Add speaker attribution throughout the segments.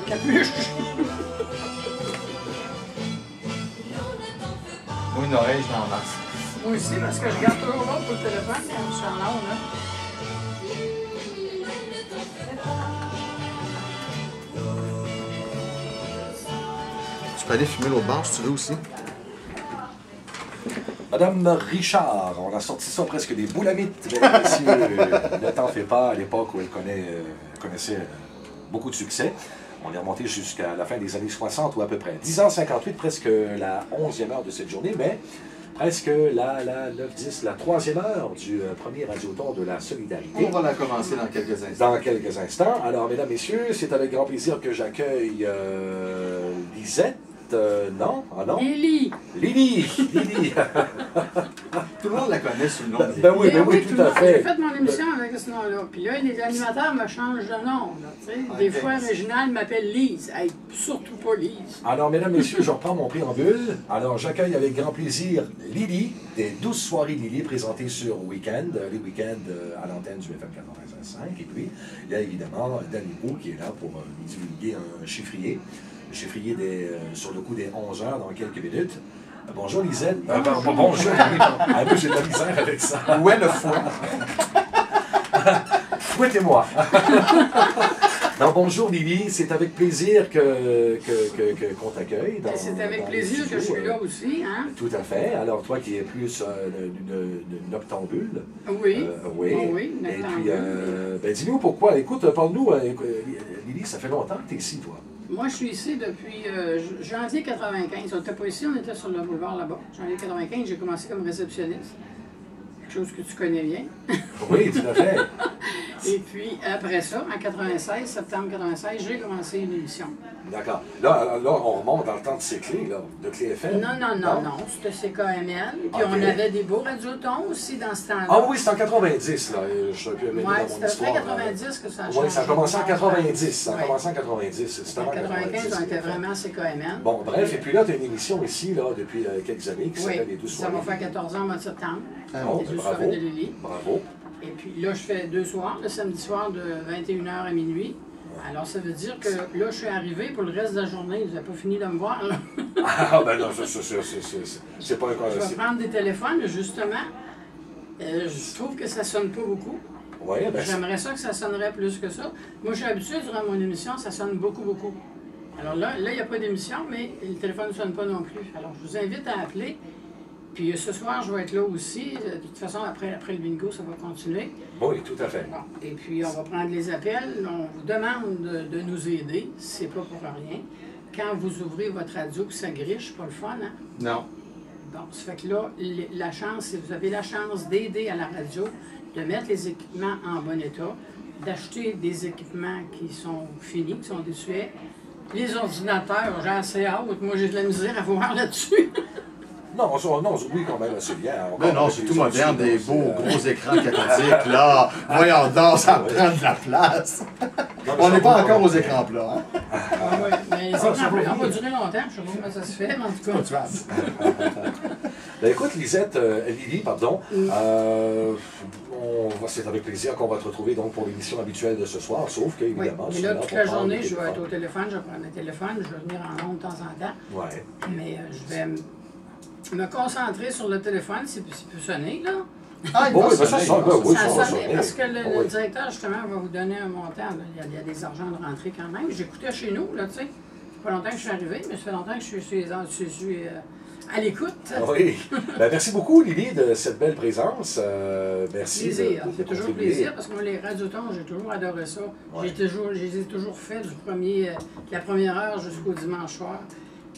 Speaker 1: capuche.
Speaker 2: Moi, une oreille, je m'en masse.
Speaker 1: Moi aussi, parce que je garde toujours l'autre pour le téléphone quand je suis en onde, là.
Speaker 3: Tu peux aller fumer l'autre bord si tu veux aussi.
Speaker 4: Madame Richard, on a sorti ça presque des boulamites, mesdames et messieurs. Le temps fait pas, à l'époque où elle connaissait beaucoup de succès. On est remonté jusqu'à la fin des années 60 ou à peu près 10h58, presque la 11e heure de cette journée, mais presque la 9-10, la 3e heure du premier Radioton de la Solidarité.
Speaker 2: On va la commencer dans quelques instants.
Speaker 4: Dans quelques instants. Alors, mesdames, messieurs, c'est avec grand plaisir que j'accueille Lisette. Non? Ah non?
Speaker 1: Lily!
Speaker 4: Lily!
Speaker 2: Tout le monde la connaît sous le nom de Lily.
Speaker 4: Ben oui, tout à fait.
Speaker 1: J'ai fait mon émission avec ce nom-là. Puis là, les animateurs me changent de nom. Là, des fois, Réginald m'appelle Lise. Hey, surtout pas Lise.
Speaker 4: Alors, mesdames, messieurs, je reprends mon préambule. Alors, j'accueille avec grand plaisir Lily, des 12 soirées Lily présentées sur Week-end, les week-ends à l'antenne du FM 95.5. Et puis, il y a évidemment Danny Roux qui est là pour nous divulguer un chiffrier. Le chiffrier sur le coup des 11 heures dans quelques minutes. Bonjour Lisette. Bonjour. Ah, moi, j'ai de la misère avec ça.
Speaker 2: Où est le foie?
Speaker 4: Fouettez-moi. Non, bonjour Lily, c'est avec plaisir qu'on t'accueille.
Speaker 1: C'est avec plaisir que je suis là aussi. Hein?
Speaker 4: Tout à fait. Alors toi qui es plus une noctambule.
Speaker 1: Oui.
Speaker 4: Oui.
Speaker 1: Oui,
Speaker 4: et puis, ben, dis-nous pourquoi. Écoute, parle-nous, Lily, ça fait longtemps que tu es ici, toi.
Speaker 1: Moi, je suis ici depuis janvier 95. On n'était pas ici, on était sur le boulevard là-bas. Janvier 95, j'ai commencé comme réceptionniste. Quelque chose que tu connais bien.
Speaker 4: Oui, tout à fait.
Speaker 1: Et puis, après ça, en 96, septembre 96, j'ai commencé une émission.
Speaker 4: D'accord. Là, on remonte dans le temps de ces clés, là, de Clé FM.
Speaker 1: Non, c'était CKML. Puis on avait des beaux radiotons aussi dans ce temps-là.
Speaker 4: Ah oui, c'est en 90, là. Je suis un peu mêlé dans mon
Speaker 1: c'était
Speaker 4: histoire.
Speaker 1: après 90 que ça a changé.
Speaker 4: Oui, ça a commencé en 90. Ça a commencé en 90. C'était
Speaker 1: En
Speaker 4: avant
Speaker 1: 95, on était vraiment CKML.
Speaker 4: Bon, bref, et puis là, tu as une émission ici, là, depuis quelques années, qui s'appelle Les 12
Speaker 1: ça
Speaker 4: soirées.
Speaker 1: va faire 14 ans au mois de septembre.
Speaker 4: Bon,
Speaker 1: Les 12
Speaker 4: bravo.
Speaker 1: soirées de Lily.
Speaker 4: Bravo.
Speaker 1: Et puis là, je fais 2 soirs, le samedi soir de 21h à minuit. Alors, ça veut dire que là, je suis arrivée pour le reste de la journée. Vous n'avez pas fini de me voir, là.
Speaker 4: Ah, ben non, c'est pas un
Speaker 1: Je vais prendre des téléphones, justement. Je trouve que ça sonne pas beaucoup.
Speaker 4: Oui, ben
Speaker 1: J'aimerais ça que ça sonnerait plus que ça. Moi, je suis habituée durant mon émission, ça sonne beaucoup, beaucoup. Alors là, il n'y a pas d'émission, mais le téléphone ne sonne pas non plus. Alors, je vous invite à appeler. Puis ce soir, je vais être là aussi. De toute façon, après le bingo, ça va continuer.
Speaker 4: oui, tout à fait.
Speaker 1: Bon. Et puis, on va prendre les appels. On vous demande de nous aider. C'est pas pour rien. Quand vous ouvrez votre radio, puis ça griche, pas le fun, hein?
Speaker 2: Non.
Speaker 1: Bon, ça fait que là, la chance, vous avez la chance d'aider à la radio, de mettre les équipements en bon état, d'acheter des équipements qui sont finis, qui sont désuets. Les ordinateurs, j'ai assez hâte. Moi, j'ai de la misère à voir là-dessus.
Speaker 4: Non, oui, quand même, c'est bien.
Speaker 2: Mais non, c'est tout moderne, des beaux gros écrans cathodiques, là. Voyons donc, ça prend de la place. On n'est pas encore aux écrans plats, hein?
Speaker 1: Ah oui, mais les écrans plats, on va durer longtemps, je sais pas comment ça se fait, mais en tout cas.
Speaker 4: Ben, écoute, Lisette, Lily, pardon, c'est avec plaisir qu'on va te retrouver donc pour l'émission habituelle de ce soir, sauf que,
Speaker 1: Oui,
Speaker 4: évidemment,
Speaker 1: mais là, toute la journée, je vais être au téléphone, je vais prendre le téléphone, je vais venir en ondes de temps en temps.
Speaker 4: Oui.
Speaker 1: Mais je vais me concentrer sur le téléphone, s'il peut sonner, là.
Speaker 2: Ah,
Speaker 4: Oh, oui, ben, ça sonne, oui,
Speaker 1: Ça
Speaker 4: ça
Speaker 1: a
Speaker 4: va
Speaker 1: sonné
Speaker 4: sonner.
Speaker 1: parce que le
Speaker 4: Oui.
Speaker 1: directeur, justement, va vous donner un montant. Là. Il y a des argents de rentrée quand même. J'écoutais chez nous, là, tu sais. Ça fait pas longtemps que je suis arrivée, mais ça fait longtemps que je suis à l'écoute.
Speaker 4: Oui. Ben, merci beaucoup, Lily, de cette belle présence. Merci.
Speaker 1: Plaisir.
Speaker 4: de
Speaker 1: C'est toujours
Speaker 4: contribuer.
Speaker 1: plaisir parce que moi, les radiotons, j'ai toujours adoré ça.
Speaker 4: Ouais.
Speaker 1: Je les ai toujours fait de la première heure jusqu'au dimanche soir.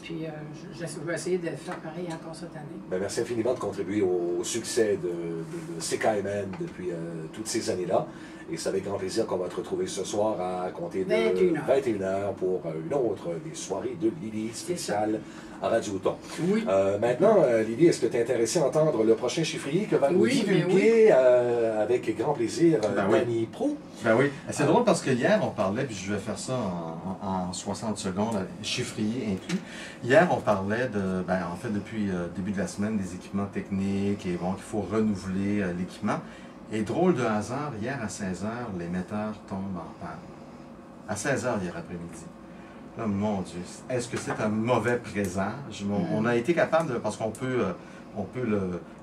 Speaker 1: Puis je vais essayer de faire pareil encore cette année.
Speaker 4: Ben, merci infiniment de contribuer au succès de CKMN depuis toutes ces années-là. Et c'est avec grand plaisir qu'on va te retrouver ce soir à compter de 21h pour une autre des soirées de Lily spéciale à Radio-Ton.
Speaker 1: Oui.
Speaker 4: Maintenant, Lily, est-ce que tu es intéressée à entendre le prochain chiffrier que va nous divulguer avec grand plaisir Danny Pro?
Speaker 2: Ben oui. C'est drôle parce que hier, on parlait, puis je vais faire ça en 60 secondes, chiffrier inclus. Hier, on parlait de, en fait, depuis le début de la semaine, des équipements techniques et bon, qu'il faut renouveler l'équipement. Et drôle de hasard, hier à 16h, l'émetteur tombe en panne. À 16h hier après-midi. Oh, mon Dieu, est-ce que c'est un mauvais présage? On a été capable de, parce qu'on peut, on peut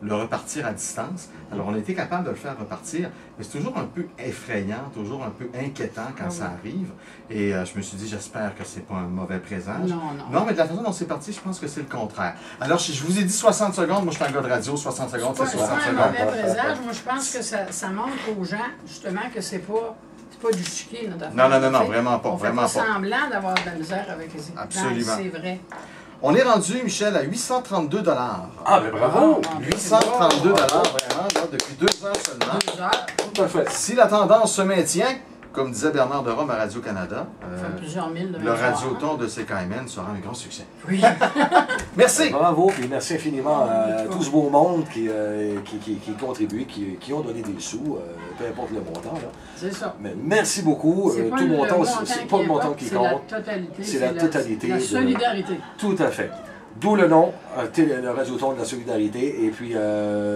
Speaker 2: le repartir à distance. Alors, on a été capable de le faire repartir, mais c'est toujours un peu effrayant, toujours un peu inquiétant quand ça arrive. Et je me suis dit, j'espère que c'est pas un mauvais présage. Non, mais de la façon dont c'est parti, je pense que c'est le contraire. Alors, je vous ai dit 60 secondes, moi je suis un gars de radio, 60 secondes, c'est 60
Speaker 1: C'est
Speaker 2: secondes.
Speaker 1: pas un mauvais présage. Moi, je pense que ça montre aux gens, justement, que c'est pas du chiquet, notre affaire.
Speaker 2: Non, vraiment pas.
Speaker 1: On fait
Speaker 2: Vraiment
Speaker 1: pas
Speaker 2: pas.
Speaker 1: semblant d'avoir de la misère avec les équipements.
Speaker 2: Absolument.
Speaker 1: C'est vrai.
Speaker 2: On est rendu, Michel, à 832 $.
Speaker 4: Ah, ben bravo!
Speaker 2: 832 $, vraiment, là, depuis 2 ans seulement.
Speaker 1: 2 heures.
Speaker 4: Tout à fait.
Speaker 2: Si la tendance se maintient, comme disait Bernard de Rome à Radio-Canada,
Speaker 1: Ça fait plusieurs mille de
Speaker 2: le radioton de CKMN sera un grand succès.
Speaker 1: Oui.
Speaker 2: Merci!
Speaker 4: Bravo, puis merci infiniment à tout ce beau monde qui contribue, qui ont donné des sous, peu importe le montant. Là.
Speaker 1: C'est ça.
Speaker 4: Mais merci beaucoup.
Speaker 1: C'est pas
Speaker 4: Tout
Speaker 1: le
Speaker 4: montant,
Speaker 1: montant
Speaker 4: c'est
Speaker 1: qui
Speaker 4: pas le montant
Speaker 1: importe,
Speaker 4: qui
Speaker 1: c'est
Speaker 4: compte.
Speaker 1: la totalité.
Speaker 4: C'est la totalité.
Speaker 1: La solidarité.
Speaker 4: Tout à fait. D'où le nom, le Radioton de la solidarité. Et puis,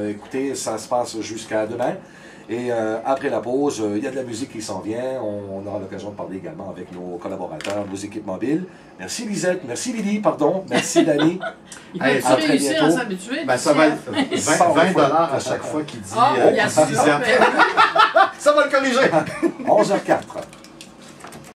Speaker 4: écoutez, ça se passe jusqu'à demain. Et après la pause, il y a de la musique qui s'en vient. On aura l'occasion de parler également avec nos collaborateurs, nos équipes mobiles. Merci Lisette, merci Lydie, pardon, merci Dani.
Speaker 1: Il
Speaker 2: Hey,
Speaker 1: peut
Speaker 2: à
Speaker 4: très
Speaker 1: réussir à
Speaker 4: bientôt.
Speaker 1: s'habituer.
Speaker 2: Ben, ça va être 20 $ à chaque fois qu'il dit
Speaker 1: Ah, il y a ça.
Speaker 2: Lisette. Ça va le corriger!
Speaker 4: 11h04.